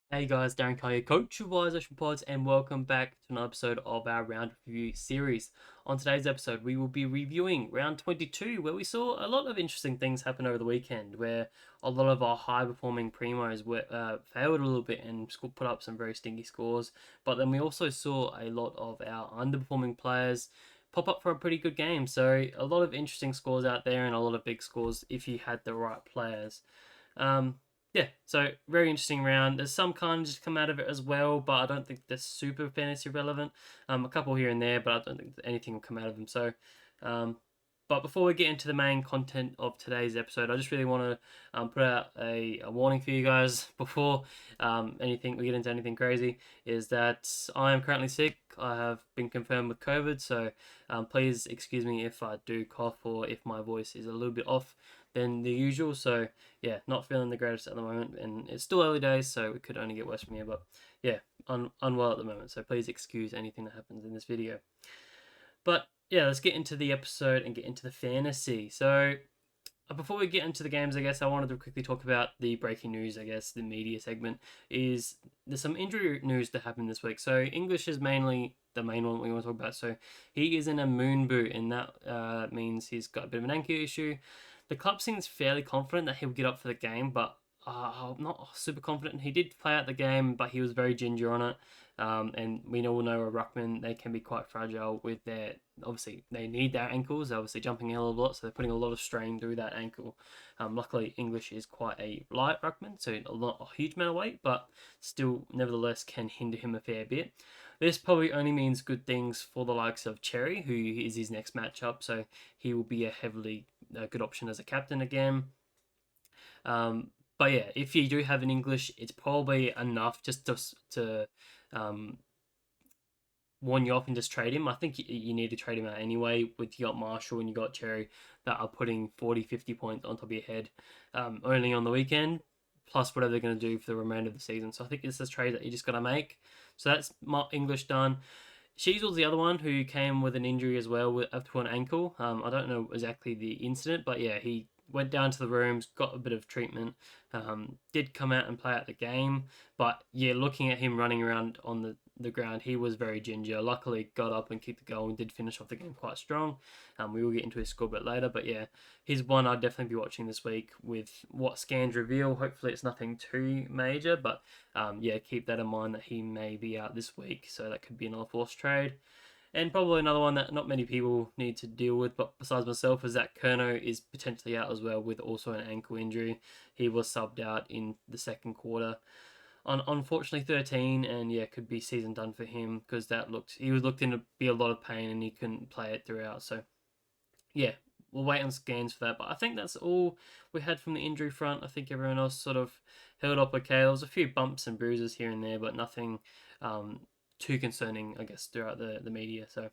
Hey guys, Darren Carr here, coach of Wise Ocean Pods, and welcome back to another episode of our round review series. On today's episode, we will be reviewing round 22, where we saw a lot of interesting things happen over the weekend, where a lot of our high performing primos failed a little bit and put up some very stinky scores. But then we also saw a lot of our underperforming players pop up for a pretty good game. So, a lot of interesting scores out there and a lot of big scores if you had the right players. Um, yeah, so very interesting round. There's some kind of just come out of it as well, but I don't think they're super fantasy relevant. A couple here and there, but I don't think anything will come out of them. So, um, but before we get into the main content of today's episode, I just really want to put out a warning for you guys before anything we get into anything crazy. Is that I am currently sick. I have been confirmed with COVID, so please excuse me if I do cough or if my voice is a little bit off than the usual. So yeah, not feeling the greatest at the moment, and it's still early days, so it could only get worse from here. But yeah, unwell at the moment, so please excuse anything that happens in this video. But yeah, let's get into the episode and get into the fantasy. So before we get into the games, I guess I wanted to quickly talk about the breaking news. I guess the media segment is there's some injury news that happened this week. So English is mainly the main one we want to talk about. So he is in a moon boot, and that means he's got a bit of an ankle issue. The club seems fairly confident that he'll get up for the game, but I'm not super confident. He did play out the game, but he was very ginger on it. And we all know a ruckman, they can be quite fragile with their, obviously they need their ankles, they're obviously jumping a hell of a lot, so they're putting a lot of strain through that ankle. Luckily English is quite a light ruckman, so not a huge amount of weight, but still nevertheless can hinder him a fair bit. This probably only means good things for the likes of Cherry, who is his next matchup, so he will be a heavily good option as a captain again. But yeah, if you do have an English, it's probably enough just to um, warn you off and just trade him. I think you need to trade him out anyway. With you got Marshall and you got Cherry that are putting 40, 50 points on top of your head only on the weekend, plus whatever they're going to do for the remainder of the season. So I think it's a trade that you just got to make. So that's English done. Sheezel's the other one who came with an injury as well, up to an ankle. I don't know exactly the incident, but yeah, he went down to the rooms, got a bit of treatment, did come out and play out the game. But yeah, looking at him running around on the ground, he was very ginger. Luckily, got up and kicked the goal and did finish off the game quite strong. We will get into his score a bit later, but yeah, he's one I'd definitely be watching this week with what scans reveal. Hopefully, it's nothing too major, but yeah, keep that in mind that he may be out this week, so that could be another forced trade. And probably another one that not many people need to deal with, but besides myself, is that Kerno is potentially out as well with also an ankle injury. He was subbed out in the second quarter on unfortunately 13, and yeah, could be season done for him because he was looked in to be a lot of pain and he couldn't play it throughout. So yeah, we'll wait on scans for that. But I think that's all we had from the injury front. I think everyone else sort of held up okay. There was a few bumps and bruises here and there, but nothing too concerning, I guess, throughout the media. So,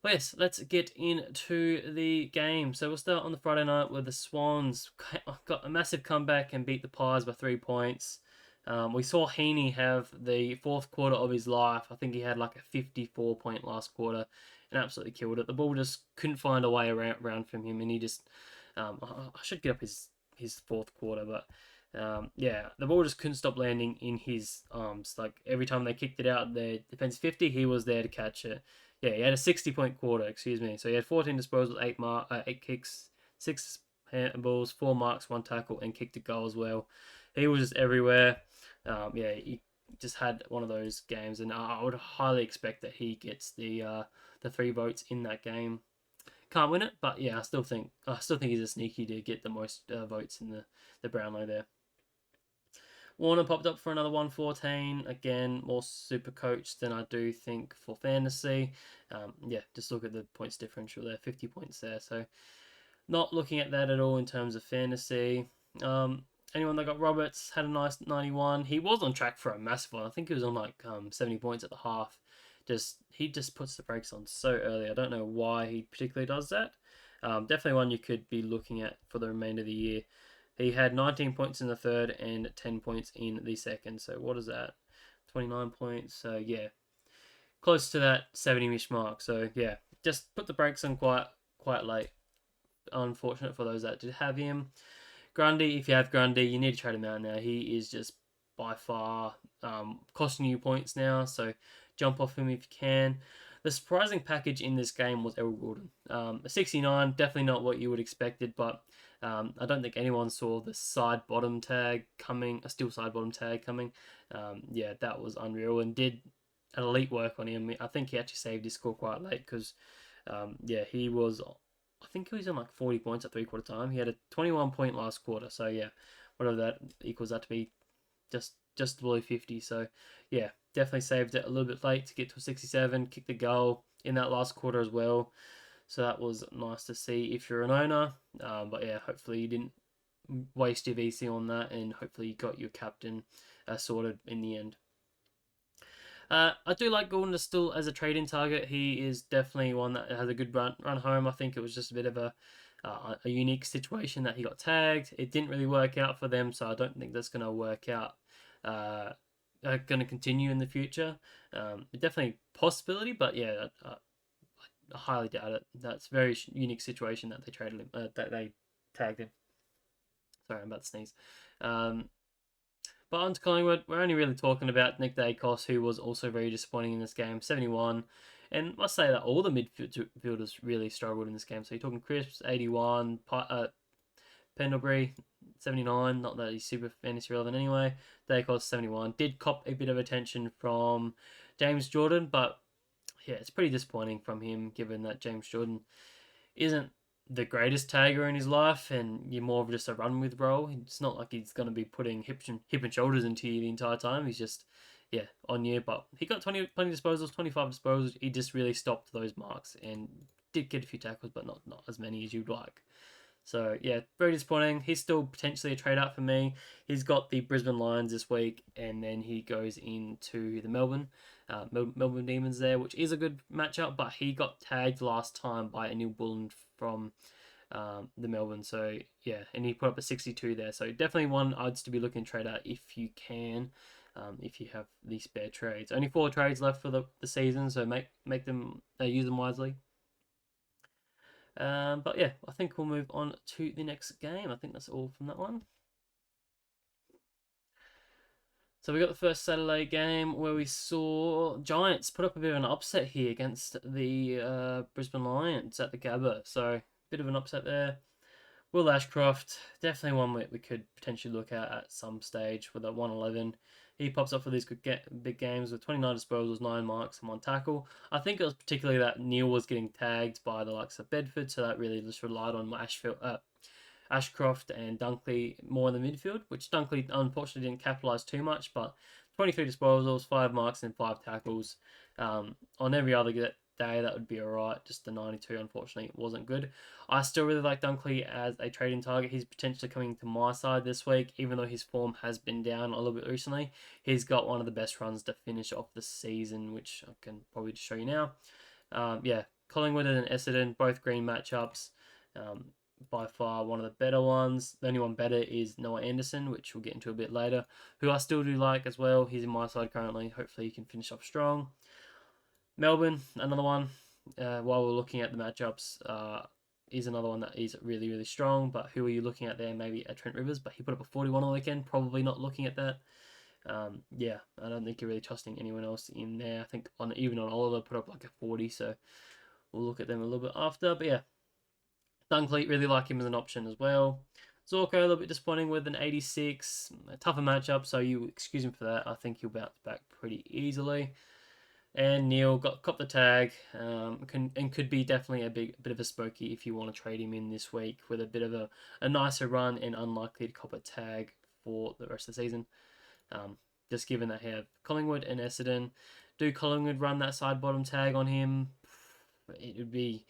well, yes, let's get into the game. So we'll start on the Friday night where the Swans got a massive comeback and beat the Pies by 3 points. We saw Heaney have the fourth quarter of his life. I think he had like a 54-point last quarter and absolutely killed it. The ball just couldn't find a way around from him, and he just. I should get up his fourth quarter, but yeah, the ball just couldn't stop landing in his arms. Like every time they kicked it out, their defense 50, he was there to catch it. Yeah, he had a 60-point quarter. Excuse me. So he had 14 disposals, eight kicks, six handballs, 4 marks, 1 tackle, and kicked a goal as well. He was just everywhere. Yeah, he just had one of those games, and I would highly expect that he gets the 3 votes in that game. Can't win it, but yeah, I still think he's a sneaky to get the most votes in the Brownlow there. Warner popped up for another 114. Again, more super coach than I do think for fantasy. Yeah, just look at the points differential there, 50 points there. So not looking at that at all in terms of fantasy. Anyone that got Roberts had a nice 91. He was on track for a massive one. I think he was on like 70 points at the half. He just puts the brakes on so early. I don't know why he particularly does that. Definitely one you could be looking at for the remainder of the year. He had 19 points in the third and 10 points in the second. So what is that? 29 points. So yeah, close to that 70-ish mark. So yeah, just put the brakes on quite late. Unfortunate for those that did have him. Grundy, if you have Grundy, you need to trade him out now. He is just by far costing you points now, so jump off him if you can. The surprising package in this game was Errol Gordon. A 69, definitely not what you would expected, but I don't think anyone saw the side bottom tag coming, a steel side bottom tag coming. Yeah, that was unreal and did an elite work on him. I think he actually saved his score quite late because, yeah, he was, I think he was on like 40 points at 3/4 time. He had a 21 point last quarter, so yeah, whatever that equals that to be, just below 50. So yeah, definitely saved it a little bit late to get to a 67, kick the goal in that last quarter as well. So that was nice to see if you're an owner. But yeah, hopefully you didn't waste your VC on that, and hopefully you got your captain sorted in the end. I do like Gordon still as a trade-in target. He is definitely one that has a good run home. I think it was just a bit of a unique situation that he got tagged. It didn't really work out for them, so I don't think that's going to work out. Going to continue in the future. Definitely possibility, but yeah, I highly doubt it. That's a very unique situation that they traded him. That they tagged him. Sorry, I'm about to sneeze. But on to Collingwood, we're only really talking about Nick Dacos, who was also very disappointing in this game, 71. And I must say that all the midfielders really struggled in this game. So you're talking Crisps, 81, Pendlebury, 79. Not that he's super fantasy relevant anyway. Dacos, 71. Did cop a bit of attention from James Jordan, but yeah, it's pretty disappointing from him given that James Jordan isn't the greatest tagger in his life, and you're more of just a run with role. It's not like he's going to be putting hip and shoulders into you the entire time. He's just, yeah, on you. But he got 20 disposals, 25 disposals. He just really stopped those marks and did get a few tackles, but not as many as you'd like. So yeah, very disappointing. He's still potentially a trade up for me. He's got the Brisbane Lions this week, and then he goes into the Melbourne Demons there, which is a good matchup. But he got tagged last time by Anil Bullen from the Melbourne. So yeah, and he put up a 62 there. So definitely one I'd still be looking to trade out if you can. If you have the spare trades, only 4 trades left for the season, so make them use them wisely. But yeah, I think we'll move on to the next game. I think that's all from that one. So we got the first Saturday game where we saw Giants put up a bit of an upset here against the Brisbane Lions at the Gabba. So bit of an upset there. Will Ashcroft, definitely one we could potentially look at some stage with a 111. He pops up for these big games with 29 disposals, 9 marks, and 1 tackle. I think it was particularly that Neil was getting tagged by the likes of Bedford, so that really just relied on Ashcroft and Dunkley more in the midfield, which Dunkley unfortunately didn't capitalise too much, but 23 disposals, 5 marks, and 5 tackles. On every other day, that would be alright. Just the 92, unfortunately, wasn't good. I still really like Dunkley as a trading target. He's potentially coming to my side this week, even though his form has been down a little bit recently. He's got one of the best runs to finish off the season, which I can probably just show you now. Yeah, Collingwood and Essendon, both green matchups. By far one of the better ones. The only one better is Noah Anderson, which we'll get into a bit later, who I still do like as well. He's in my side currently. Hopefully he can finish off strong. Melbourne, another one. While we're looking at the matchups, is another one that is really, really strong. But who are you looking at there? Maybe a Trent Rivers, but he put up a 41 on the weekend. Probably not looking at that. Yeah, I don't think you're really trusting anyone else in there. I think even on Oliver put up like a 40, so we'll look at them a little bit after. But yeah, Dunkley, really like him as an option as well. Zorko, a little bit disappointing with an 86. A tougher matchup, so you excuse him for that. I think he'll bounce back pretty easily. And Neil copped the tag, could be definitely a bit of a spokey if you want to trade him in this week with a bit of a nicer run and unlikely to cop a tag for the rest of the season. Just given that they have Collingwood and Essendon. Do Collingwood run that side bottom tag on him? It would be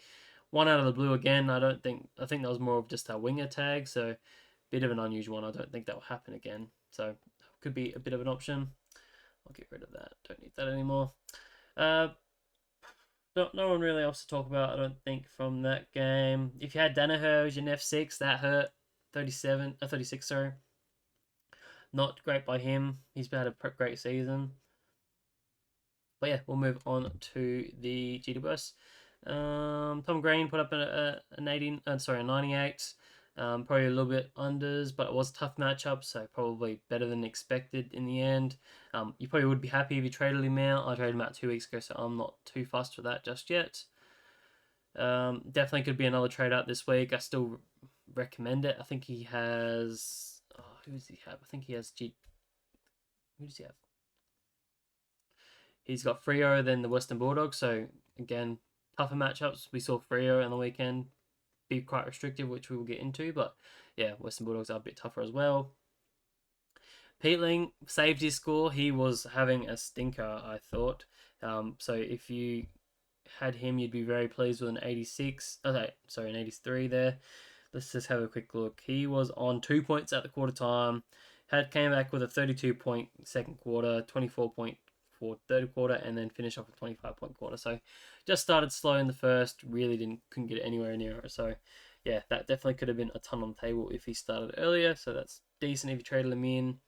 one out of the blue again. I think that was more of just a winger tag, so bit of an unusual one. I don't think that will happen again. So could be a bit of an option. I'll get rid of that. Don't need that anymore. No one really else to talk about, I don't think, from that game. If you had Danaher as your F6, that hurt. 36, sorry. Not great by him. He's had a great season. But yeah, we'll move on to the GWS. Tom Green put up a 98. Probably a little bit unders, but it was a tough matchup, so probably better than expected in the end. You probably would be happy if you traded him out. I traded him out 2 weeks ago, so I'm not too fussed for that just yet. Definitely could be another trade out this week. I still recommend it. I think he has. Oh, who does he have? I think he has Who does he have? He's got Freo, then the Western Bulldogs. So again, tougher matchups. We saw Freo on the weekend be quite restrictive, which we will get into. But yeah, Western Bulldogs are a bit tougher as well. Peatling saved his score. He was having a stinker, I thought. So if you had him, you'd be very pleased with an 86. Okay, sorry, an 83 there. Let's just have a quick look. He was on 2 points at the quarter time. Came back with a 32-point second quarter, 24-point for third quarter, and then finished off a 25-point quarter. So just started slow in the first, really couldn't get anywhere near it. So yeah, that definitely could have been a ton on the table if he started earlier. So that's decent if you traded him in.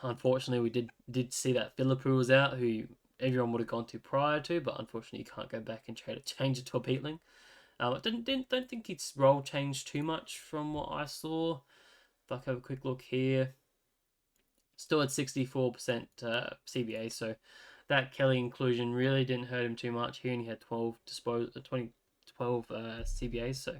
Unfortunately, we did see that Philippou was out, who everyone would have gone to prior to, but unfortunately you can't go back and change it to a Peatling. I don't think its role changed too much from what I saw. If I have a quick look here, still at 64% CBA, so that Kelly inclusion really didn't hurt him too much. He only had 12 CBAs, so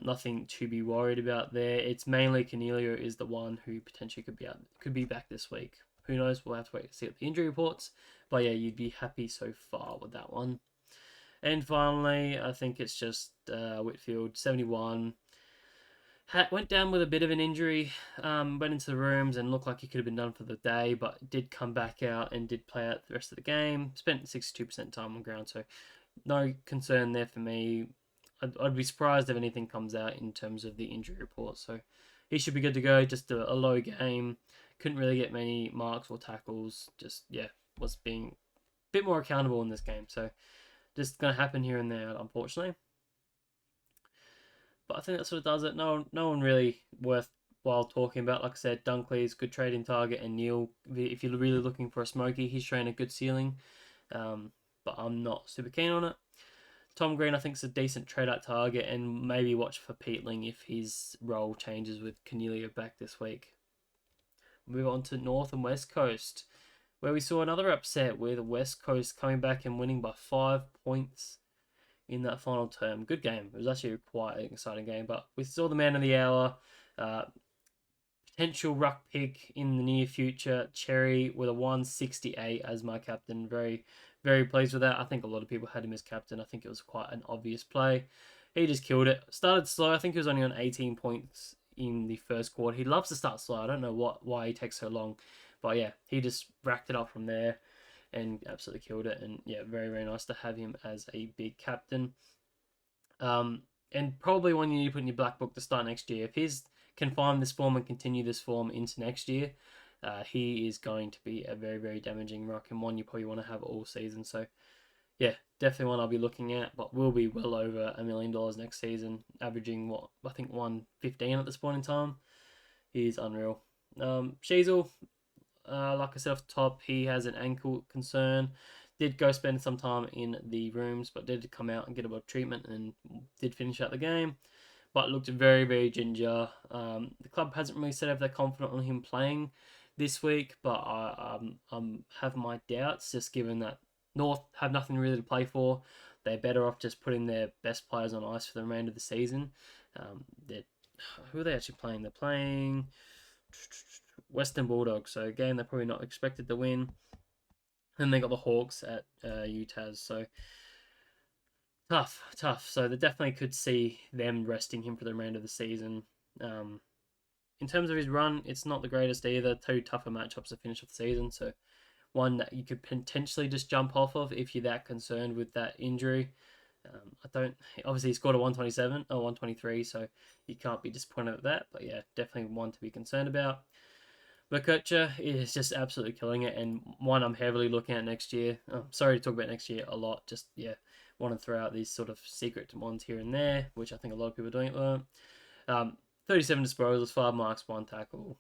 nothing to be worried about there. It's mainly Cornelio is the one who potentially could be back this week. Who knows? We'll have to wait to see the injury reports. But yeah, you'd be happy so far with that one. And finally, I think it's just Whitfield, 71. Went down with a bit of an injury, went into the rooms and looked like he could have been done for the day, but did come back out and did play out the rest of the game. Spent 62% time on ground, so no concern there for me. I'd be surprised if anything comes out in terms of the injury report. So he should be good to go. Just a low game. Couldn't really get many marks or tackles. Just, yeah, was being a bit more accountable in this game. So just going to happen here and there, unfortunately. But I think that sort of does it. No one really worthwhile talking about. Like I said, Dunkley's good trading target, and Neil, if you're really looking for a smoky, he's showing a good ceiling. But I'm not super keen on it. Tom Green, I think, is a decent trade out target, and maybe watch for Peatling if his role changes with Cornelio back this week. Move on to North and West Coast, where we saw another upset with West Coast coming back and winning by 5 points in that final term. Good game. It was actually quite an exciting game, but we saw the man of the hour. Potential ruck pick in the near future, Cherry with a 168 as my captain. Very, very pleased with that. I think a lot of people had him as captain. I think it was quite an obvious play. He just killed it. Started slow. I think he was only on 18 points in the first quarter. He loves to start slow. I don't know why he takes so long. But yeah, he just racked it up from there and absolutely killed it. And yeah, very, very nice to have him as a big captain. And probably one you need to put in your black book to start next year. If he's can find this form and continue this form into next year, he is going to be a very, very damaging ruck, and one you probably want to have all season. So yeah, definitely one I'll be looking at, but will be well over $1 million next season, averaging what I think 115 at this point in time. He's unreal. Sheasel, like I said off the top, he has an ankle concern. Did go spend some time in the rooms, but did come out and get a bit of treatment and did finish out the game. But looked very, very ginger. The club hasn't really said if they're confident on him playing this week, but I have my doubts, just given that North have nothing really to play for. They're better off just putting their best players on ice for the remainder of the season. Who are they actually playing? They're playing Western Bulldogs, so a game they're probably not expected to win. And they got the Hawks at UTAS, so tough. So they definitely could see them resting him for the remainder of the season. In terms of his run, it's not the greatest either. Two tougher matchups to finish off the season, so one that you could potentially just jump off of if you're that concerned with that injury. Obviously he scored a 127 or 123, so you can't be disappointed at that. But yeah, definitely one to be concerned about. Bakutcha is just absolutely killing it, and one I'm heavily looking at next year. Sorry to talk about next year a lot. Just yeah, want to throw out these sort of secret ones here and there, which I think a lot of people are doing at the moment. 37 disposals, 5 marks, 1 tackle,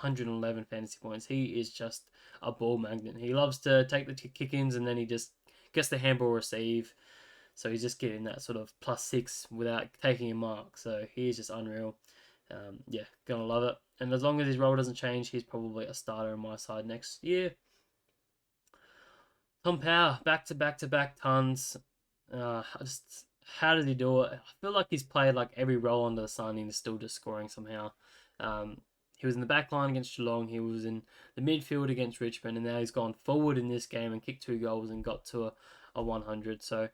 111 fantasy points. He is just a ball magnet. He loves to take the kick-ins and then he just gets the handball receive. So he's just getting that sort of +6 without taking a mark. So he's just unreal. Yeah, gonna love it. And as long as his role doesn't change, he's probably a starter on my side next year. Tom Power, back tons. How did he do it? I feel like he's played like every role under the sun and he's still just scoring somehow. Um, he was in the back line against Geelong. He was in the midfield against Richmond, and now he's gone forward in this game and kicked 2 goals and got to a 100. So,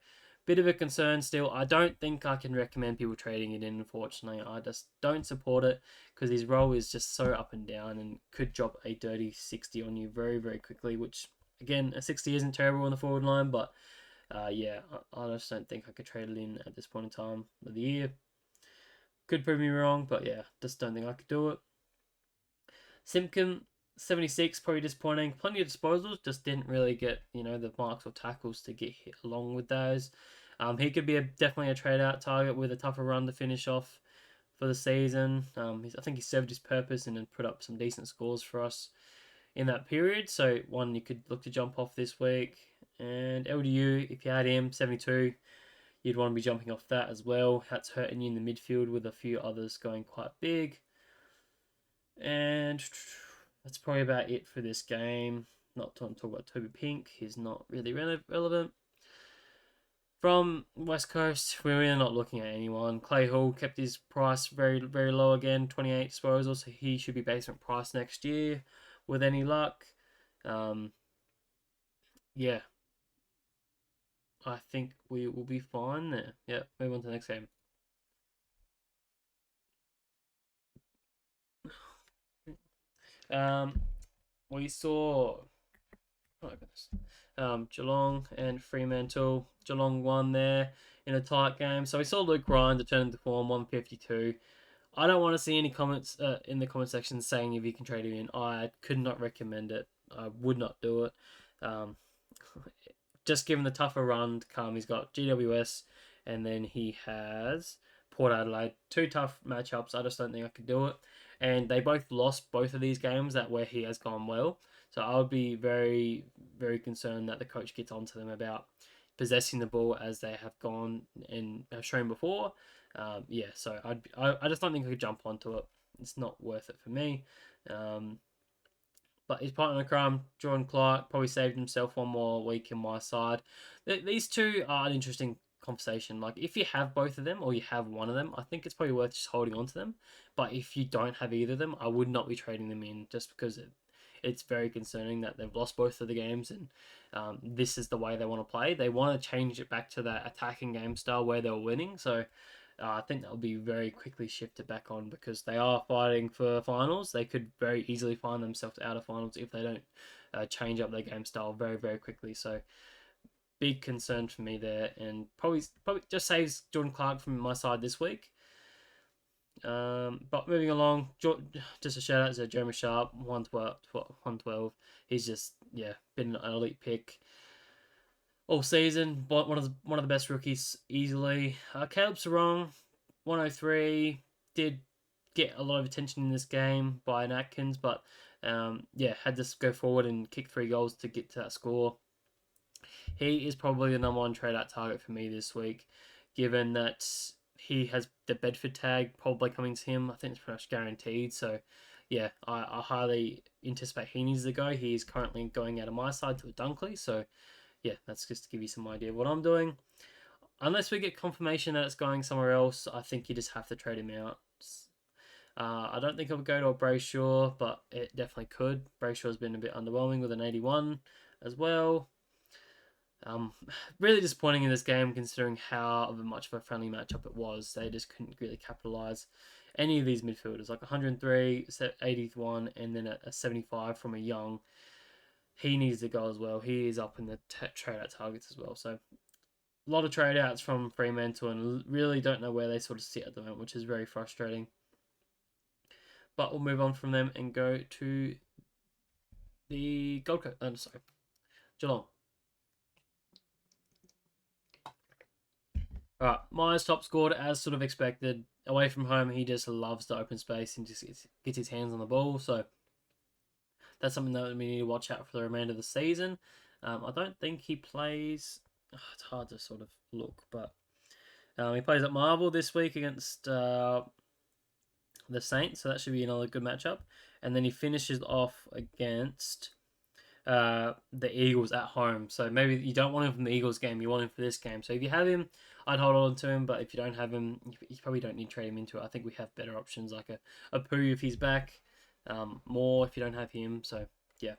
bit of a concern still. I don't think I can recommend people trading it in, unfortunately. I just don't support it because his role is just so up and down and could drop a dirty 60 on you very, very quickly, which, again, a 60 isn't terrible on the forward line, but yeah, I just don't think I could trade it in at this point in time of the year. Could prove me wrong, but yeah, just don't think I could do it. Simpkin, 76, probably disappointing. Plenty of disposals, just didn't really get, the marks or tackles to get hit along with those. He could be definitely a trade out target with a tougher run to finish off for the season. I think he served his purpose and then put up some decent scores for us in that period. So one you could look to jump off this week. And LDU, if you had him, 72, you'd want to be jumping off that as well. That's hurting you in the midfield with a few others going quite big. And that's probably about it for this game. Not to talk about Toby Pink. He's not really relevant. From West Coast, we're really not looking at anyone. Clay Hall kept his price very, very low again, 28 disposal, so he should be basement price next year with any luck. Yeah, I think we will be fine there. Yeah, move on to the next game. We saw, oh my goodness, Geelong and Fremantle. Geelong won there in a tight game. So we saw Luke Ryan to turn into form 152. I don't want to see any comments in the comment section saying if you can trade him in. I could not recommend it. I would not do it. Um, just given the tougher run to come, he's got GWS and then he has Port Adelaide. 2 tough matchups. I just don't think I could do it. And they both lost both of these games that where he has gone well. So I would be very, very concerned that the coach gets onto them about possessing the ball as they have gone and have shown before. Yeah, so I just don't think I could jump onto it. It's not worth it for me. But his partner in crime, Jordan Clark, probably saved himself one more week in my side. These two are an interesting conversation. Like, if you have both of them or you have one of them, I think it's probably worth just holding on to them. But if you don't have either of them, I would not be trading them in just because it's very concerning that they've lost both of the games and this is the way they want to play. They want to change it back to that attacking game style where they were winning. So I think that will be very quickly shifted back on because they are fighting for finals. They could very easily find themselves out of finals if they don't change up their game style very, very quickly. So big concern for me there, and probably just saves Jordan Clark from my side this week. But moving along, just a shout out to Jeremy Sharp, 112. He's just been an elite pick all season. One of the best rookies easily. Caleb Sarong, 103, did get a lot of attention in this game by an Atkins, but had to go forward and kick 3 goals to get to that score. He is probably the number 1 trade out target for me this week, given that he has the Bedford tag probably coming to him. I think it's pretty much guaranteed. So, yeah, I highly anticipate he needs to go. He is currently going out of my side to a Dunkley. So, yeah, that's just to give you some idea of what I'm doing. Unless we get confirmation that it's going somewhere else, I think you just have to trade him out. I don't think it would go to a Brayshaw, but it definitely could. Brayshaw's been a bit underwhelming with an 81 as well. Really disappointing in this game considering how much of a friendly matchup it was. They just couldn't really capitalise any of these midfielders. Like 103, 81, and then a 75 from a Young. He needs to go as well. He is up in the trade out targets as well. So a lot of trade outs from Fremantle and really don't know where they sort of sit at the moment, which is very frustrating. But we'll move on from them and go to the Gold Coast. Geelong. Alright, Myers top scored as sort of expected. Away from home, he just loves the open space and just gets his hands on the ball. So that's something that we need to watch out for the remainder of the season. I don't think he plays it's hard to sort of look, but he plays at Marvel this week against the Saints, so that should be another good matchup. And then he finishes off against the Eagles at home. So maybe you don't want him from the Eagles game, you want him for this game. So if you have him, I'd hold on to him. But if you don't have him, you probably don't need to trade him into it. I think we have better options like a Poo if he's back, more if you don't have him. So yeah.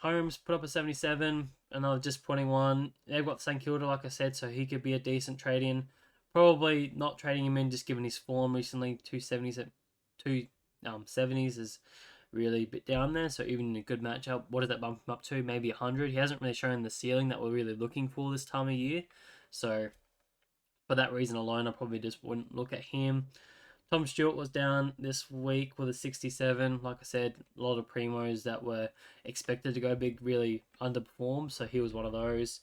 Holmes put up a 77, another disappointing one. They've got St Kilda, like I said, so he could be a decent trade in. Probably not trading him in, just given his form recently. 270s at 270s is really a bit down there. So even in a good matchup, what does that bump him up to? Maybe 100. He hasn't really shown the ceiling that we're really looking for this time of year. So for that reason alone, I probably just wouldn't look at him. Tom Stewart was down this week with a 67. Like I said, a lot of primos that were expected to go big really underperformed, so he was one of those.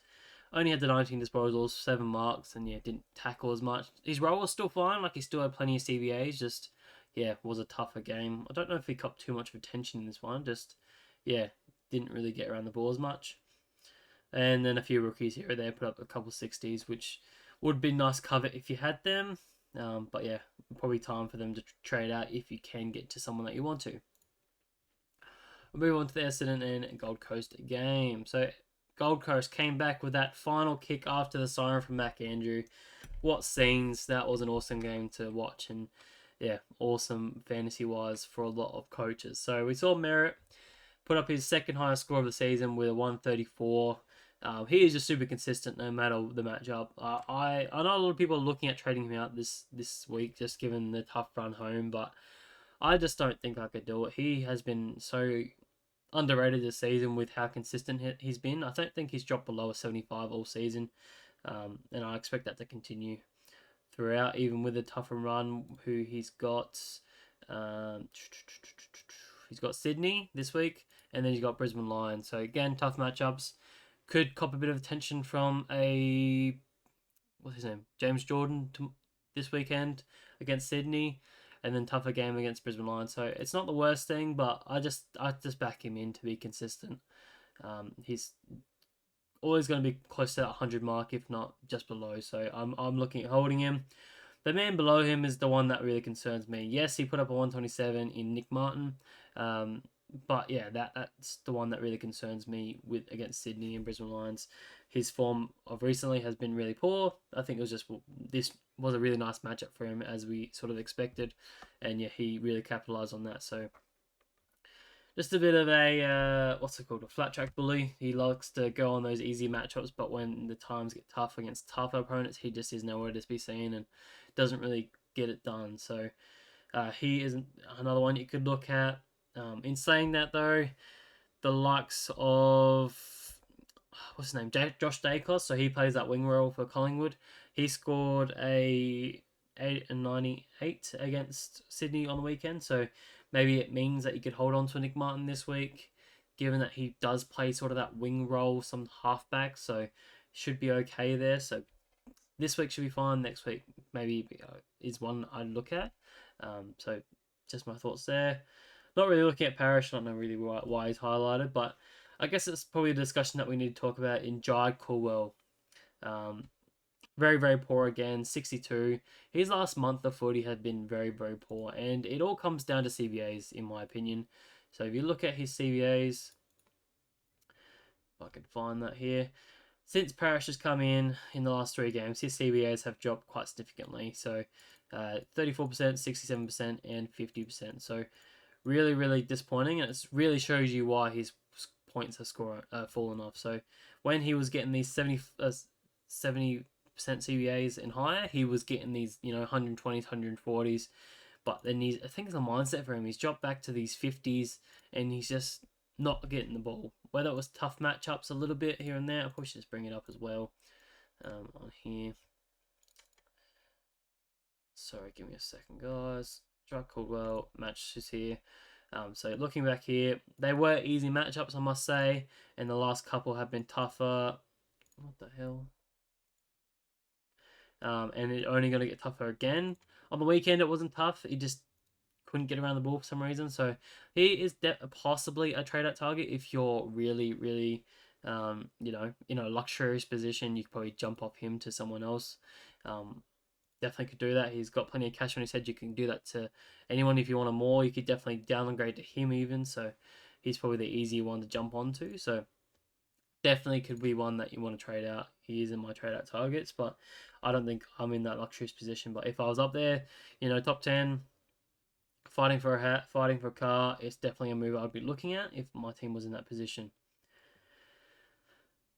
Only had the 19 disposals, 7 marks, and yeah, didn't tackle as much. His role was still fine, like he still had plenty of CBAs, just yeah, was a tougher game. I don't know if he copped too much of attention in this one, just yeah, didn't really get around the ball as much. And then a few rookies here or there put up a couple 60s, which would be nice cover if you had them. But yeah, probably time for them to trade out if you can get to someone that you want to. We'll move on to the Essendon and Gold Coast game. So Gold Coast came back with that final kick after the siren from Mac Andrew. What scenes! That was an awesome game to watch, and yeah, awesome fantasy wise for a lot of coaches. So we saw Merritt put up his second highest score of the season with a 134. He is just super consistent no matter the matchup. I know a lot of people are looking at trading him out this week just given the tough run home, but I just don't think I could do it. He has been so underrated this season with how consistent he's been. I don't think he's dropped below a 75 all season, and I expect that to continue throughout, even with a tougher run. Who um, he's got Sydney this week, and then he's got Brisbane Lions. So again, tough matchups. Could cop a bit of attention from what's his name, James Jordan this weekend against Sydney, and then tougher game against Brisbane Lions. So it's not the worst thing, but I just back him in to be consistent. He's always going to be close to that 100 mark, if not just below. So I'm looking at holding him. The man below him is the one that really concerns me. Yes, he put up a 127 in Nick Martin. But yeah, that's the one that really concerns me with against Sydney and Brisbane Lions. His form of recently has been really poor. I think it was just this was a really nice matchup for him as we sort of expected, and yeah, he really capitalized on that. So just a bit of a what's it called, a flat track bully. He likes to go on those easy matchups, but when the times get tough against tougher opponents, he just is nowhere to be seen and doesn't really get it done. So he isn't another one you could look at. In saying that, though, the likes of what's his name, Josh Dacos, so he plays that wing role for Collingwood. He scored a 8.98 against Sydney on the weekend, so maybe it means that you could hold on to Nick Martin this week, given that he does play sort of that wing role, some halfback, so should be okay there. So this week should be fine. Next week maybe is one I'd look at. So just my thoughts there. Not really looking at Parrish. I don't know really why he's highlighted, but I guess it's probably a discussion that we need to talk about in Jai Caldwell. Very, very poor again, 62. His last month of footy had been very, very poor, and it all comes down to CBAs, in my opinion. So if you look at his CBAs, if I can find that here, since Parrish has come in the last 3 games, his CBAs have dropped quite significantly. So 34%, 67%, and 50%. So really, really disappointing, and it really shows you why his points are fallen off. So when he was getting these 70% CBAs and higher, he was getting these 120s, 140s. But then I think it's a mindset for him. He's dropped back to these 50s, and he's just not getting the ball. Whether it was tough matchups a little bit here and there, I probably should just bring it up as well on here. Sorry, give me a second, guys. Jack Caldwell matches here. So looking back here, they were easy matchups, I must say, and the last couple have been tougher. What the hell? And it's only going to get tougher again. On the weekend, it wasn't tough. He just couldn't get around the ball for some reason. So he is possibly a trade-out target if you're really, really in a luxurious position, you could probably jump off him to someone else. Definitely could do that. He's got plenty of cash on his head. You can do that to anyone if you want more. You could definitely downgrade to him even. So he's probably the easier one to jump onto. So definitely could be one that you want to trade out. He is in my trade out targets, but I don't think I'm in that luxurious position. But if I was up there, top 10, fighting for a hat, fighting for a car, it's definitely a move I'd be looking at if my team was in that position.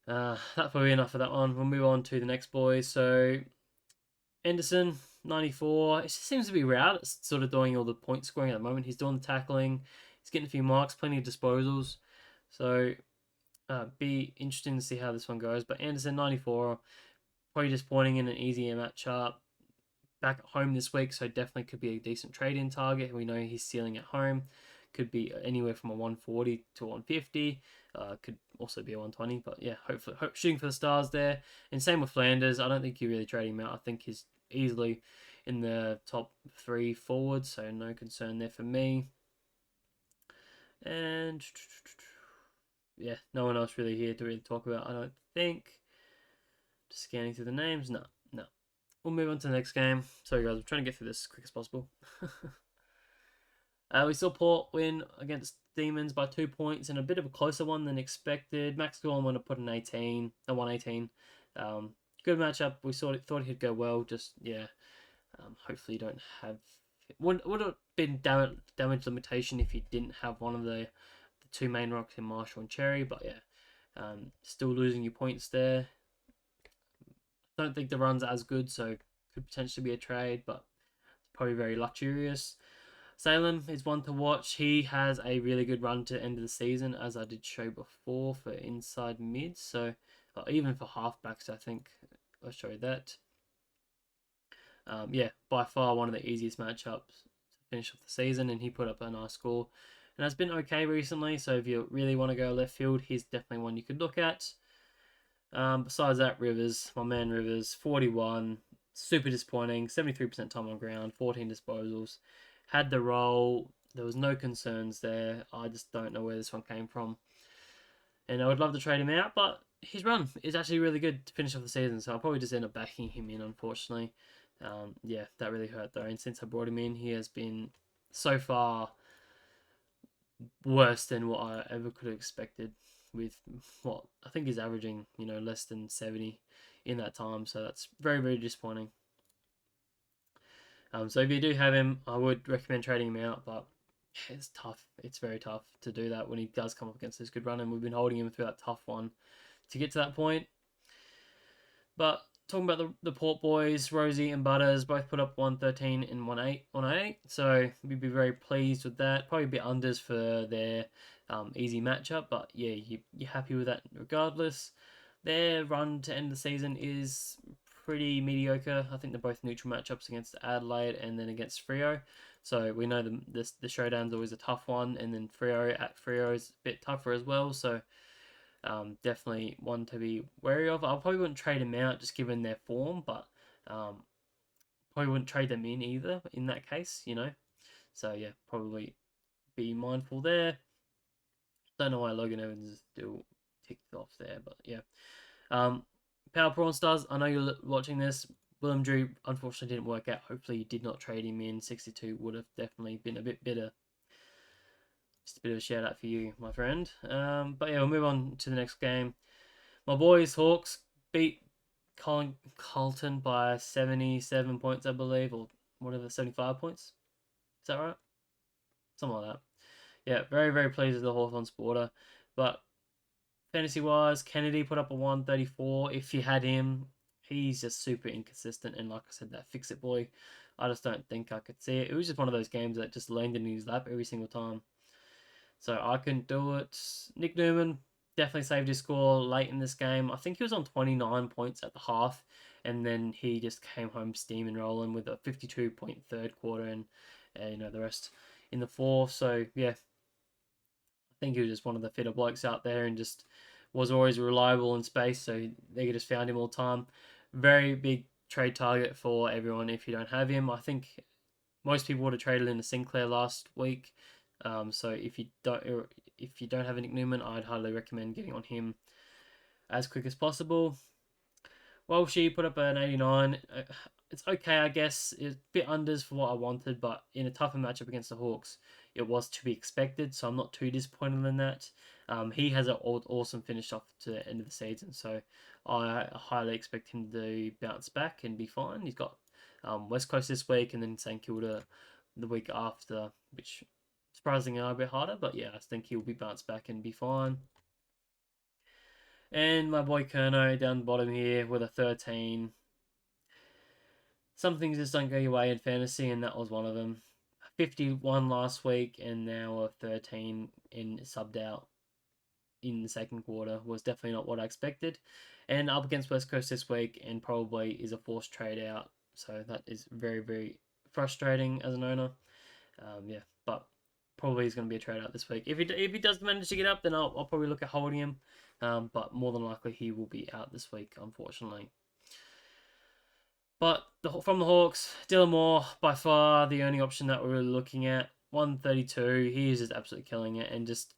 That's probably enough for that one. We'll move on to the next boys. So Anderson, 94. It just seems to be Rao that's sort of doing all the point scoring at the moment. He's doing the tackling. He's getting a few marks, plenty of disposals. So be interesting to see how this one goes. But Anderson, 94. Probably disappointing in an easier matchup. Back at home this week, so definitely could be a decent trade-in target. We know he's ceiling at home. Could be anywhere from a 140 to 150. Could also be a 120, but yeah, hopefully shooting for the stars there. And same with Flanders. I don't think you really trade him out. I think he's easily in the top 3 forwards, so no concern there for me. And yeah, no one else really here to really talk about, I don't think. Just scanning through the names. No. We'll move on to the next game. Sorry guys, I'm trying to get through this as quick as possible. We saw Port win against Demons by 2 points and a bit of a closer one than expected. Max Gorn would have put an 118. Good matchup. We thought he'd go well. Just hopefully you don't have. Would have been damage limitation if you didn't have one of the two main rocks in Marshall and Cherry. But yeah, still losing your points there. Don't think the run's as good, so could potentially be a trade, but probably very luxurious. Salem is one to watch. He has a really good run to the end of the season, as I did show before for inside mids. So even for halfbacks, I think I'll show you that. By far one of the easiest matchups to finish off the season, and he put up a nice score. And has been okay recently, so if you really want to go left field, he's definitely one you could look at. Besides that, Rivers, my man Rivers, 41, super disappointing, 73% time on ground, 14 disposals. Had the role, there was no concerns there. I just don't know where this one came from. And I would love to trade him out, but his run is actually really good to finish off the season, so I'll probably just end up backing him in, unfortunately. That really hurt though, and since I brought him in, he has been so far worse than what I ever could have expected. With what I think he's averaging, less than 70 in that time, so that's very, very disappointing. So if you do have him, I would recommend trading him out, but it's tough. It's very tough to do that when he does come up against this good run, and we've been holding him through that tough one to get to that point. But talking about the Port boys, Rosie and Butters both put up 113 and 108, so we'd be very pleased with that. Probably a bit unders for their easy matchup, but yeah, you're happy with that regardless. Their run to end the season is pretty mediocre. I think they're both neutral matchups against Adelaide and then against Freo. So we know the showdown's always a tough one, and then Freo at Freo is a bit tougher as well. So definitely one to be wary of. I probably wouldn't trade them out just given their form, but probably wouldn't trade them in either in that case, So yeah, probably be mindful there. Don't know why Logan Evans is still ticked off there, but yeah. Power Prawn Stars, I know you're watching this. Willem Drew unfortunately didn't work out. Hopefully you did not trade him in. 62 would have definitely been a bit bitter. Just a bit of a shout out for you, my friend. But yeah, we'll move on to the next game. My boys, Hawks, beat Carlton by 77 points, I believe, or whatever, 75 points. Is that right? Something like that. Yeah, very, very pleased with the Hawthorn supporter. But fantasy-wise, Kennedy put up a 134. If you had him, he's just super inconsistent. And like I said, that fix-it boy, I just don't think I could see it. It was just one of those games that just landed in his lap every single time. So I couldn't do it. Nick Newman definitely saved his score late in this game. I think he was on 29 points at the half, and then he just came home steaming rolling with a 52-point third quarter and the rest in the fourth. So yeah, I think he was just one of the fitter blokes out there and just was always reliable in space. So they just found him all the time. Very big trade target for everyone if you don't have him. I think most people would have traded into Sinclair last week. So if you don't have a Nick Newman, I'd highly recommend getting on him. as quick as possible. Well, she put up an 89. It's okay, I guess. It's a bit unders for what I wanted, but in a tougher matchup against the Hawks, it was to be expected, so I'm not too disappointed in that. He has an awesome finish off to the end of the season, so I highly expect him to bounce back and be fine. He's got West Coast this week and then St Kilda the week after, which surprisingly are a bit harder, but yeah, I think he'll be bounced back and be fine. And my boy Kerno down the bottom here with a 13. Some things just don't go your way in fantasy, and that was one of them. 51 last week, and now a 13 in subbed out in the second quarter was definitely not what I expected. And up against West Coast this week, and probably is a forced trade out. So that is very, very frustrating as an owner. Yeah, but probably is going to be a trade out this week. If he does manage to get up, then I'll probably look at holding him. But more than likely he will be out this week, unfortunately. But from the Hawks, Dylan Moore by far the only option that we're really looking at. 132, he is just absolutely killing it and just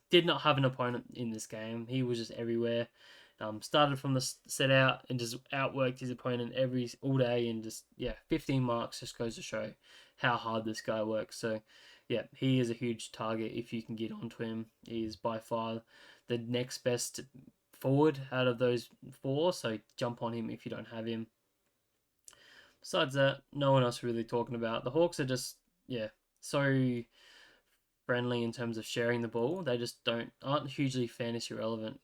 did not have an opponent in this game. He was just everywhere. Started from the set out and just outworked his opponent all day, and just 15 marks just goes to show how hard this guy works. So yeah, he is a huge target if you can get onto him. He is by far the next best forward out of those four. So jump on him if you don't have him. Besides that, no one else really talking about. The Hawks are just so friendly in terms of sharing the ball. They just aren't hugely fantasy relevant.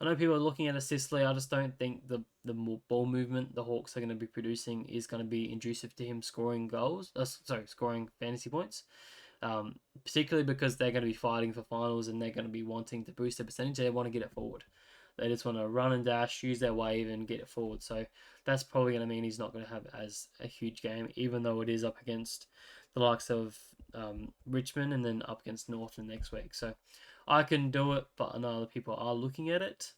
I know people are looking at assists. I just don't think the more ball movement the Hawks are going to be producing is going to be inducive to him scoring goals. Scoring fantasy points. Particularly because they're going to be fighting for finals and they're going to be wanting to boost their percentage. They want to get it forward. They just want to run and dash, use their wave, and get it forward. So that's probably going to mean he's not going to have as a huge game, even though it is up against the likes of Richmond and then up against Northern next week. So I can do it, but I know other people are looking at it.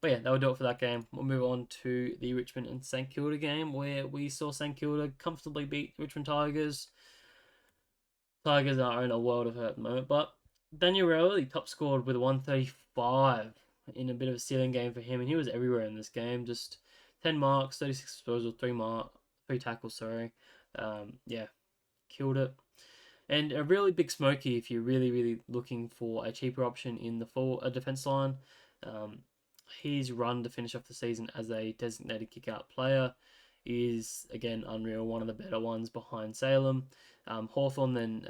But yeah, that will do it for that game. We'll move on to the Richmond and St Kilda game, where we saw St Kilda comfortably beat Richmond Tigers. Tigers are in a world of hurt at the moment, but Daniel Rowley top scored with 135 in a bit of a ceiling game for him, and he was everywhere in this game. Just 10 marks, 36 disposal, 3 tackles. Sorry, killed it. And a really big smoky if you're really, really looking for a cheaper option in the defense line. His run to finish off the season as a designated kick-out player is, again, unreal. One of the better ones behind Salem, Hawthorn, then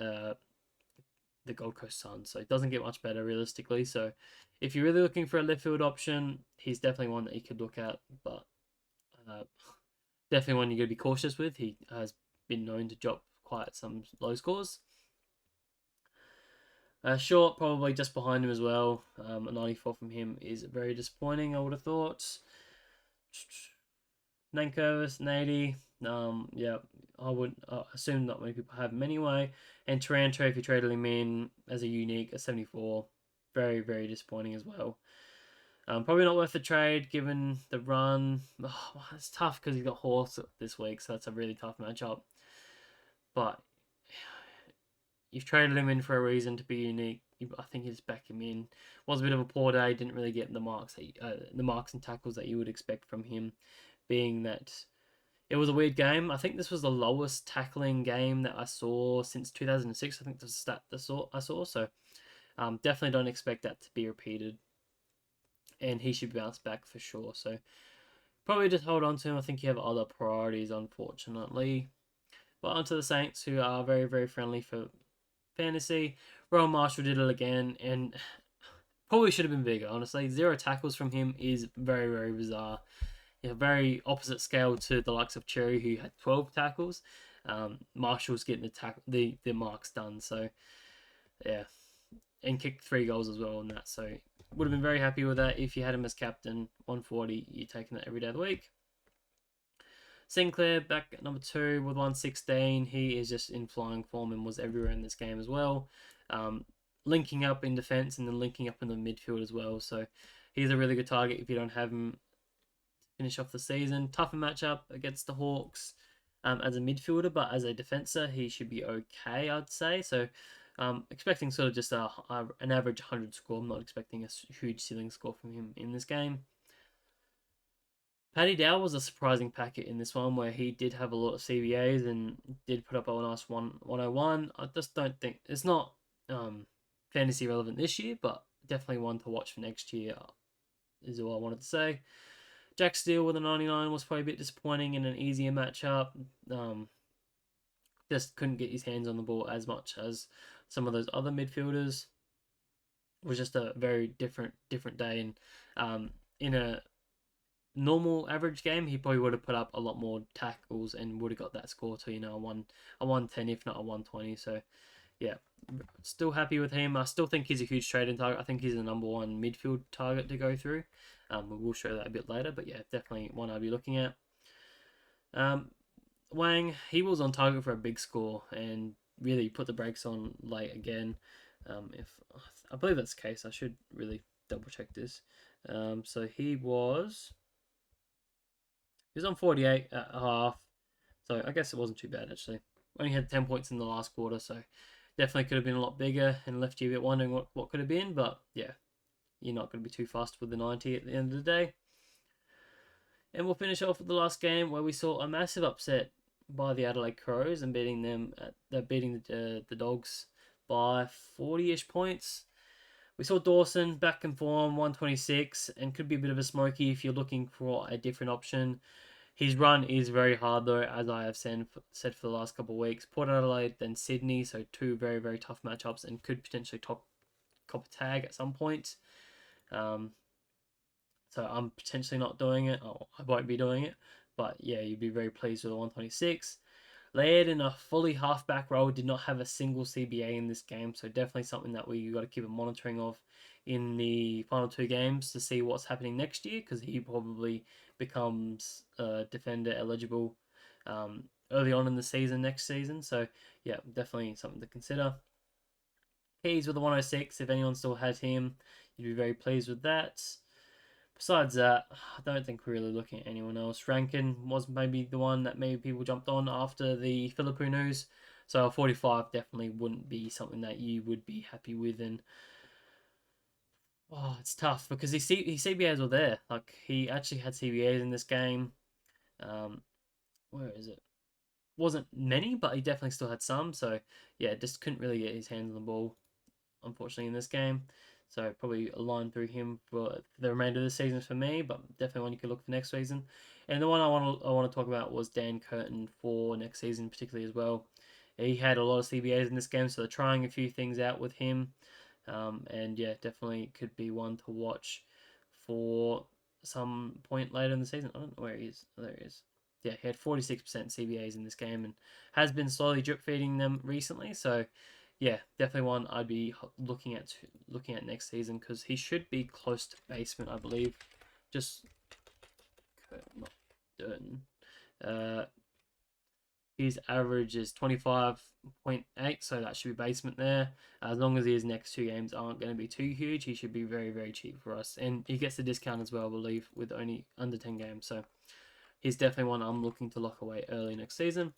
the Gold Coast Suns. So it doesn't get much better realistically. So if you're really looking for a left field option, he's definitely one that you could look at, but definitely one you're going to be cautious with. He has been known to drop quite some low scores. Short, probably just behind him as well. A 94 from him is very disappointing, I would have thought. Nankervis, an 80. I would assume not many people have him anyway. And Taranto, if you traded him in as a unique, a 74. Very, very disappointing as well. Probably not worth the trade given the run. Oh, it's tough because he's got Horse this week, so that's a really tough matchup. But you've traded him in for a reason to be unique. I think you just back him in. Was a bit of a poor day. Didn't really get the marks and tackles that you would expect from him. Being that it was a weird game. I think this was the lowest tackling game that I saw since 2006. I think the stat I saw. So definitely don't expect that to be repeated. And he should bounce back for sure. So probably just hold on to him. I think you have other priorities, unfortunately. But onto the Saints, who are very, very friendly for fantasy. Rowan Marshall did it again, and probably should have been bigger, honestly. 0 tackles from him is very, very bizarre. Very opposite scale to the likes of Cherry, who had 12 tackles. Marshall's getting the marks done, so yeah. And kicked 3 goals as well on that, so would have been very happy with that if you had him as captain. 140, you're taking that every day of the week. Sinclair back at number 2 with 116. He is just in flying form and was everywhere in this game as well. Linking up in defense and then linking up in the midfield as well. So he's a really good target if you don't have him to finish off the season. Tougher matchup against the Hawks as a midfielder, but as a defender, he should be okay, I'd say. So Expecting sort of just an average 100 score. I'm not expecting a huge ceiling score from him in this game. Paddy Dow was a surprising packet in this one where he did have a lot of CBAs and did put up a nice 101. I just don't think it's not fantasy relevant this year, but definitely one to watch for next year is all I wanted to say. Jack Steele with a 99 was probably a bit disappointing in an easier matchup. Just couldn't get his hands on the ball as much as some of those other midfielders. It was just a very different day, and in a normal average game, he probably would have put up a lot more tackles and would have got that score to a 110 if not a 120. So yeah, still happy with him. I still think he's a huge trading target. I think he's the number one midfield target to go through. We'll show that a bit later, but yeah, definitely one I'll be looking at. Wang, he was on target for a big score and really put the brakes on late again. If I believe that's the case, I should really double check this. So he was on 48 at half, so I guess it wasn't too bad actually. Only had 10 points in the last quarter, so definitely could have been a lot bigger and left you a bit wondering what could have been, but yeah, you're not going to be too fast with the 90 at the end of the day. And we'll finish off with the last game where we saw a massive upset by the Adelaide Crows and beating the Dogs by 40-ish points. We saw Dawson back in form, 126, and could be a bit of a smoky if you're looking for a different option. His run is very hard though, as I have said for the last couple of weeks. Port Adelaide, then Sydney, so two very, very tough matchups and could potentially cop a tag at some point. So I'm potentially not doing it. I won't be doing it. But yeah, you'd be very pleased with the 126. Laird in a fully halfback role did not have a single CBA in this game, so definitely something that we got to keep a monitoring of in the final two games to see what's happening next year, because he probably becomes defender eligible early on in the season next season. So yeah, definitely something to consider. Keys with the 106. If anyone still has him, you'd be very pleased with that. Besides that, I don't think we're really looking at anyone else. Rankin was maybe the one that maybe people jumped on after the Philippou news. So 45 definitely wouldn't be something that you would be happy with. And it's tough because his CBAs were there. Like, he actually had CBAs in this game. Where is it? Wasn't many, but he definitely still had some. So yeah, just couldn't really get his hands on the ball, unfortunately, in this game. So probably a line through him for the remainder of the season for me, but definitely one you could look for next season. And the one I want to talk about was Dan Curtin for next season, particularly as well. He had a lot of CBAs in this game, so they're trying a few things out with him. And yeah, definitely could be one to watch for some point later in the season. I don't know where he is. Oh, there he is. Yeah, he had 46% CBAs in this game and has been slowly drip feeding them recently. So yeah, definitely one I'd be looking at next season because he should be close to basement, I believe. Just not Durden. His average is 25.8, so that should be basement there. As long as his next two games aren't going to be too huge, he should be very, very cheap for us. And he gets the discount as well, I believe, with only under 10 games. So he's definitely one I'm looking to lock away early next season.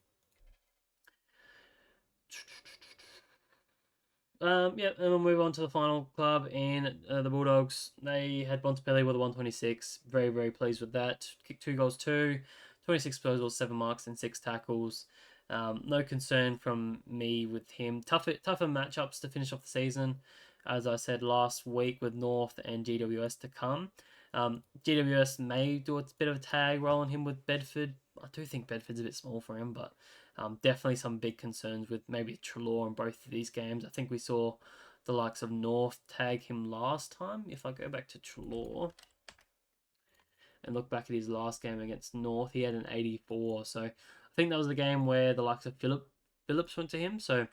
Yeah, and we'll move on to the final club, and the Bulldogs. They had Bontempelli with a 126. Very, very pleased with that. Kicked 2 goals, 26 disposals, 7 marks, and 6 tackles. No concern from me with him. Tougher matchups to finish off the season, as I said last week, with North and GWS to come. GWS may do a bit of a tag role on him with Bedford. I do think Bedford's a bit small for him, but definitely some big concerns with maybe Treloar in both of these games. I think we saw the likes of North tag him last time. If I go back to Treloar and look back at his last game against North, he had an 84. So I think that was the game where the likes of Phillips went to him. So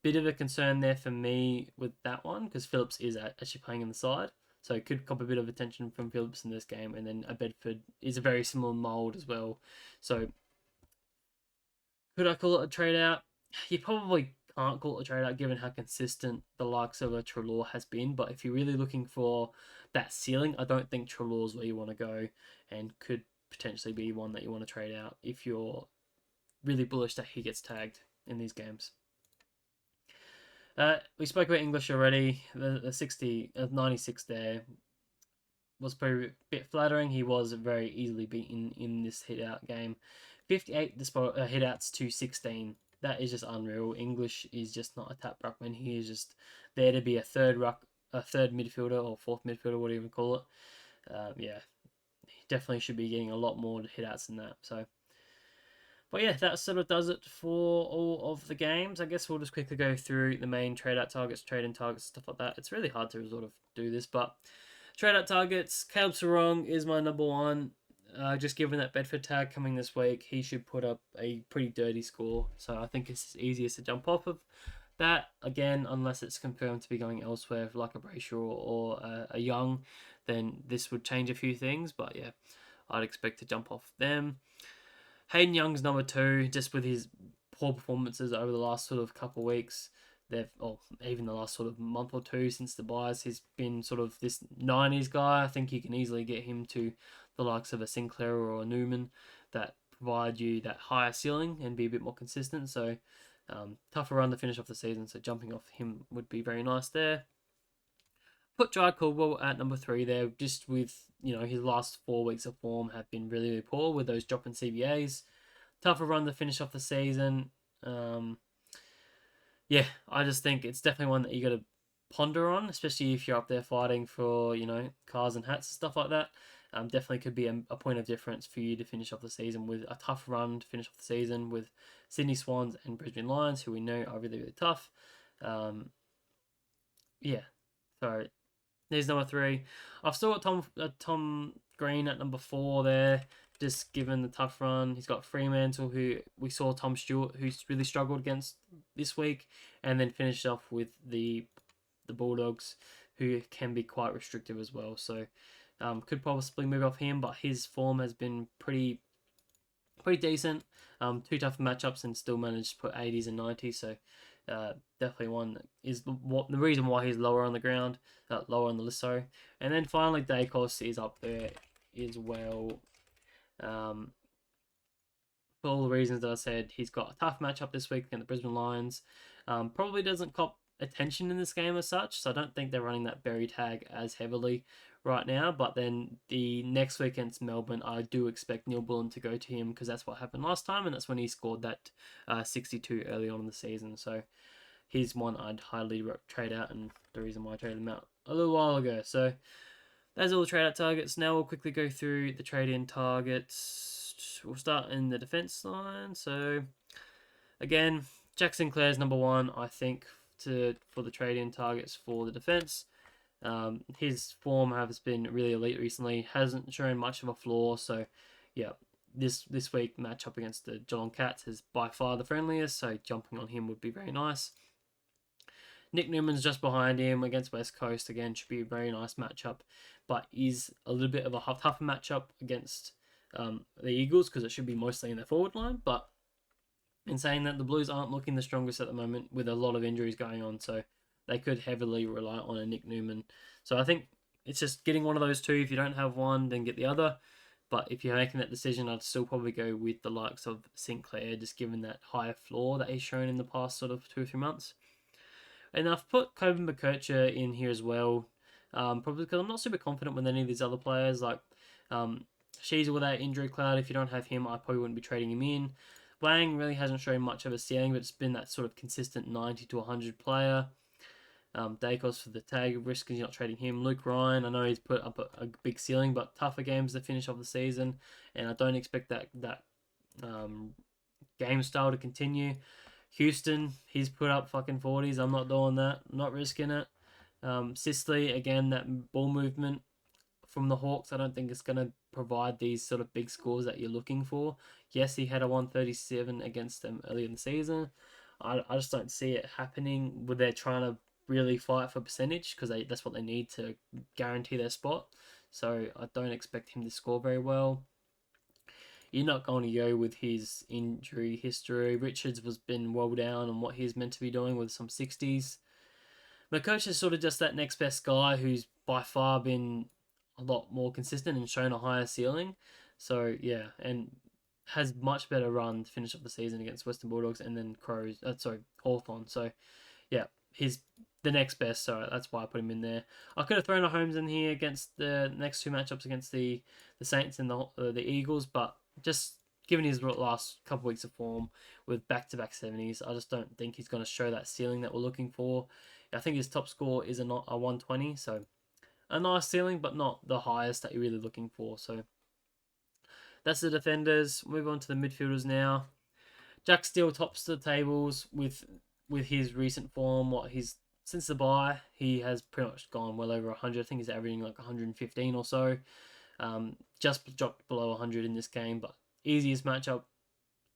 bit of a concern there for me with that one because Phillips is actually playing in the side. So it could cop a bit of attention from Phillips in this game. And then a Bedford is a very similar mould as well. So could I call it a trade out? You probably can't call it a trade out given how consistent the likes of a Treloar has been. But if you're really looking for that ceiling, I don't think Treloar's where you want to go and could potentially be one that you want to trade out if you're really bullish that he gets tagged in these games. We spoke about English already. The 96 there was probably a bit flattering. He was very easily beaten in this hit out game. 58 hit outs to 16. That is just unreal. English is just not a tap ruckman. He is just there to be a third midfielder or fourth midfielder, whatever you call it. Yeah, he definitely should be getting a lot more hit outs than that. So, but yeah, that sort of does it for all of the games. I guess we'll just quickly go through the main trade out targets, trade in targets, stuff like that. It's really hard to sort of do this, but trade out targets, Caleb Sarong is my number one. Just given that Bedford tag coming this week, he should put up a pretty dirty score. So I think it's easiest to jump off of that again, unless it's confirmed to be going elsewhere, like a Brayshaw or a Young, then this would change a few things. But yeah, I'd expect to jump off them. Hayden Young's number two, just with his poor performances over the last sort of couple of weeks. Or even the last sort of month or two since the buys, he's been sort of this 90s guy. I think you can easily get him to the likes of a Sinclair or a Newman that provide you that higher ceiling and be a bit more consistent. So tougher run to finish off the season, so jumping off him would be very nice there. Put Jai Caldwell at number three there, just with his last 4 weeks of form have been really, really poor with those dropping CBAs. Tougher run to finish off the season. Yeah, I just think it's definitely one that you got to ponder on, especially if you're up there fighting for cars and hats and stuff like that. Definitely could be a point of difference for you to finish off the season with a tough run to finish off the season with Sydney Swans and Brisbane Lions, who we know are really, really tough. Yeah, so there's number three. I've still got Tom Green at number four there, just given the tough run. He's got Fremantle, who we saw Tom Stewart, who's really struggled against this week, and then finished off with the Bulldogs, who can be quite restrictive as well. So could possibly move off him, but his form has been pretty decent. Two tough matchups and still managed to put 80s and 90s. So definitely one that is the reason why he's lower on the ground, lower on the list. Sorry. And then finally, Dacos is up there as well. For all the reasons that I said, he's got a tough matchup this week against the Brisbane Lions. Probably doesn't cop attention in this game as such, so I don't think they're running that berry tag as heavily right now. But then the next week against Melbourne, I do expect Neil Bullen to go to him because that's what happened last time, and that's when he scored that 62 early on in the season. So he's one I'd highly trade out, and the reason why I traded him out a little while ago. So that's all the trade out targets. Now we'll quickly go through the trade in targets. We'll start in the defense line. So again, Jack Sinclair's number one, I think, for the trade in targets for the defense. His form has been really elite recently. Hasn't shown much of a flaw. So yeah, this week match up against the Geelong Cats is by far the friendliest. So jumping on him would be very nice. Nick Newman's just behind him against West Coast. Again, should be a very nice matchup, but is a little bit of a tougher matchup against the Eagles because it should be mostly in their forward line. But in saying that, the Blues aren't looking the strongest at the moment with a lot of injuries going on, so they could heavily rely on a Nick Newman. So I think it's just getting one of those two. If you don't have one, then get the other. But if you're making that decision, I'd still probably go with the likes of Sinclair, just given that higher floor that he's shown in the past sort of 2 or 3 months. And I've put Coben McKercher in here as well, probably because I'm not super confident with any of these other players. Like She's with that injury cloud. If you don't have him, I probably wouldn't be trading him in. Wang really hasn't shown much of a ceiling, but it's been that sort of consistent 90 to 100 player. Dacos for the tag risk because you're not trading him. Luke Ryan, I know he's put up a big ceiling, but tougher games to finish off the season, and I don't expect that game style to continue. Houston, he's put up fucking 40s. I'm not doing that. I'm not risking it. Sisley, again, that ball movement from the Hawks, I don't think it's going to provide these sort of big scores that you're looking for. Yes, he had a 137 against them early in the season. I just don't see it happening where they're trying to really fight for percentage because that's what they need to guarantee their spot. So I don't expect him to score very well. You're not going to go with his injury history. Richards was been well down on what he's meant to be doing with some 60s. McCoach is sort of just that next best guy who's by far been a lot more consistent and shown a higher ceiling. So yeah, and has much better run to finish up the season against Western Bulldogs and then Hawthorn. So yeah, he's the next best, so that's why I put him in there. I could have thrown a Holmes in here against the next two matchups against the Saints and the Eagles, but just given his last couple weeks of form with back-to-back 70s, I just don't think he's going to show that ceiling that we're looking for. I think his top score is a 120, so a nice ceiling, but not the highest that you're really looking for. So that's the defenders. Move on to the midfielders now. Jack still tops the tables with his recent form. Since the bye, he has pretty much gone well over 100. I think he's averaging like 115 or so. Just dropped below 100 in this game, but easiest matchup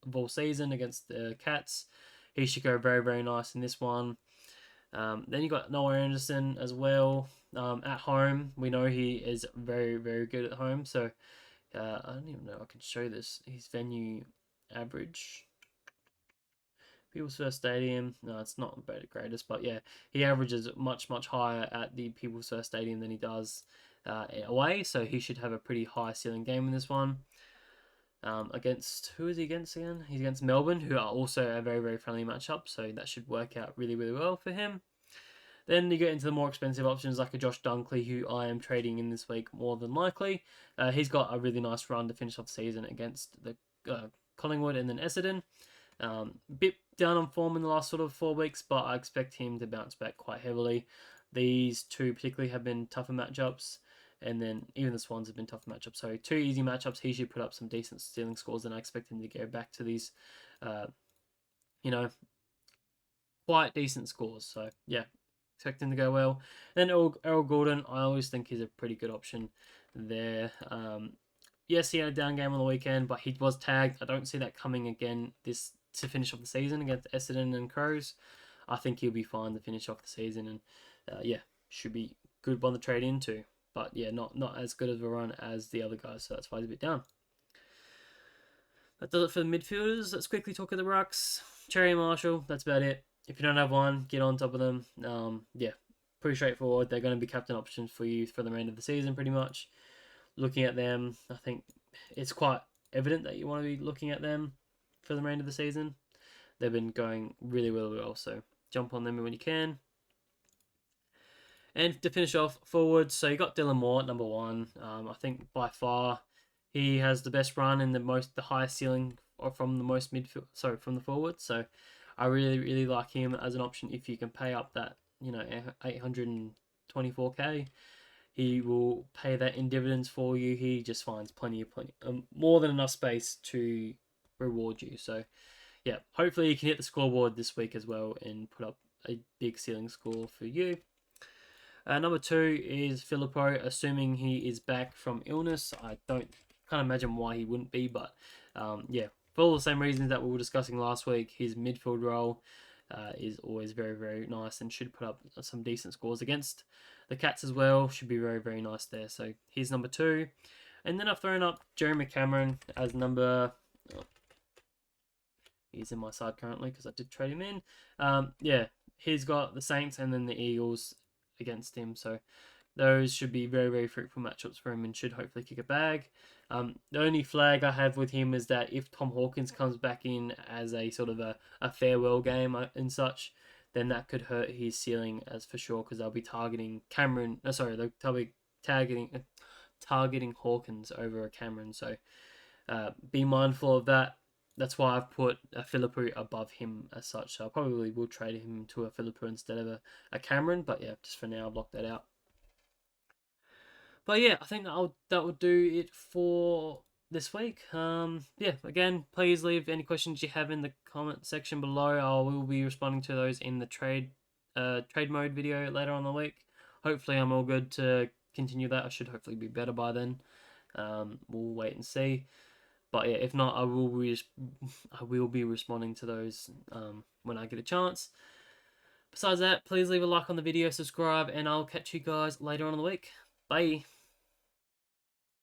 of all season against the Cats. He should go very, very nice in this one. Then you got Noah Anderson as well. At home, we know he is very, very good at home. So I don't even know if I can show this. His venue average. People's First Stadium. No, it's not the greatest, but yeah, he averages much, much higher at the People's First Stadium than he does away. So he should have a pretty high ceiling game in this one. Against who is he against again? He's against Melbourne, who are also a very, very friendly matchup. So that should work out really, really well for him. Then you get into the more expensive options like a Josh Dunkley, who I am trading in this week more than likely. He's got a really nice run to finish off the season against the Collingwood and then Essendon. Bit down on form in the last sort of 4 weeks, but I expect him to bounce back quite heavily. These two particularly have been tougher matchups, and then even the Swans have been tougher matchups. So 2 easy matchups, he should put up some decent stealing scores, and I expect him to go back to these, quite decent scores. So yeah, expect him to go well. Then Errol Gordon, I always think he's a pretty good option there. Yes, he had a down game on the weekend, but he was tagged. I don't see that coming again to finish off the season against Essendon and Crows. I think he'll be fine to finish off the season, and should be good one to trade into. But yeah, not as good of a run as the other guys, so that's why he's a bit down. That does it for the midfielders. Let's quickly talk of the rucks. Cherry and Marshall, that's about it. If you don't have one, get on top of them. Pretty straightforward. They're going to be captain options for you for the remainder of the season, pretty much. Looking at them, I think it's quite evident that you want to be looking at them for the remainder of the season. They've been going really, really well, so jump on them when you can. And to finish off, forwards, so you got Dylan Moore at number 1. I think by far he has the best run and the highest ceiling from the forward. So I really, really like him as an option if you can pay up that 824k. He will pay that in dividends for you. He just finds plenty, more than enough space to reward you. So yeah, hopefully you can hit the scoreboard this week as well and put up a big ceiling score for you. Number 2 is Filippo, assuming he is back from illness. I can't imagine why he wouldn't be, but for all the same reasons that we were discussing last week, his midfield role is always very, very nice and should put up some decent scores against the Cats as well. Should be very, very nice there. So here's number 2. And then I've thrown up Jeremy Cameron as number... he's in my side currently because I did trade him in. He's got the Saints and then the Eagles against him. So those should be very, very fruitful matchups for him and should hopefully kick a bag. The only flag I have with him is that if Tom Hawkins comes back in as a sort of a farewell game and such, then that could hurt his ceiling as for sure because they'll be targeting Cameron. They'll be targeting Hawkins over Cameron. So be mindful of that. That's why I've put a Filippo above him as such. So I probably will trade him to a Filippo instead of a Cameron. But yeah, just for now, I've locked that out. But yeah, I think that will do it for this week. Again, please leave any questions you have in the comment section below. I will be responding to those in the trade mode video later on the week. Hopefully I'm all good to continue that. I should hopefully be better by then. We'll wait and see. But yeah, if not, I will be responding to those when I get a chance. Besides that, please leave a like on the video, subscribe, and I'll catch you guys later on in the week. Bye.